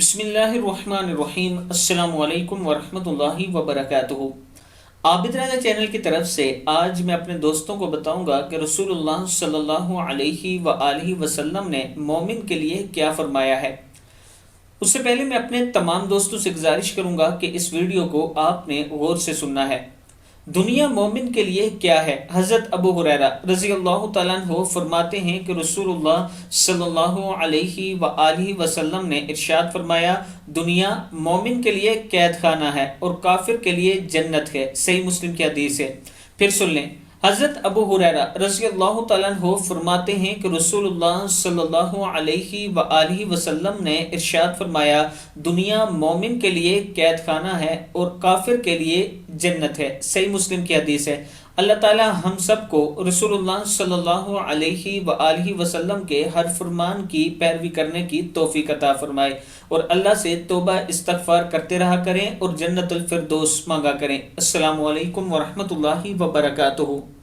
بسم اللہ الرحمن الرحیم۔ السلام علیکم ورحمۃ اللہ وبرکاتہ۔ آبدراجہ چینل کی طرف سے آج میں اپنے دوستوں کو بتاؤں گا کہ رسول اللہ صلی اللہ علیہ وآلہ وسلم نے مومن کے لیے کیا فرمایا ہے۔ اس سے پہلے میں اپنے تمام دوستوں سے گزارش کروں گا کہ اس ویڈیو کو آپ نے غور سے سننا ہے۔ دنیا مومن کے لیے کیا ہے؟ حضرت ابو ہریرہ رضی اللہ تعالیٰ عنہ فرماتے ہیں کہ رسول اللہ صلی اللہ علیہ وآلہ وسلم نے ارشاد فرمایا، دنیا مومن کے لیے قید خانہ ہے اور کافر کے لیے جنت ہے۔ صحیح مسلم کی حدیث ہے۔ پھر سن لیں، حضرت ابو ہریرہ رضی اللہ تعالیٰ عنہ فرماتے ہیں کہ رسول اللہ صلی اللہ علیہ وآلہ وسلم نے ارشاد فرمایا، دنیا مومن کے لیے قید خانہ ہے اور کافر کے لیے جنت ہے۔ صحیح مسلم کی حدیث ہے۔ اللہ تعالی ہم سب کو رسول اللہ صلی اللہ علیہ وآلہ وسلم کے ہر فرمان کی پیروی کرنے کی توفیق عطا فرمائے اور اللہ سے توبہ استغفار کرتے رہا کریں اور جنت الفردوس مانگا کریں۔ السلام علیکم ورحمۃ اللہ وبرکاتہ۔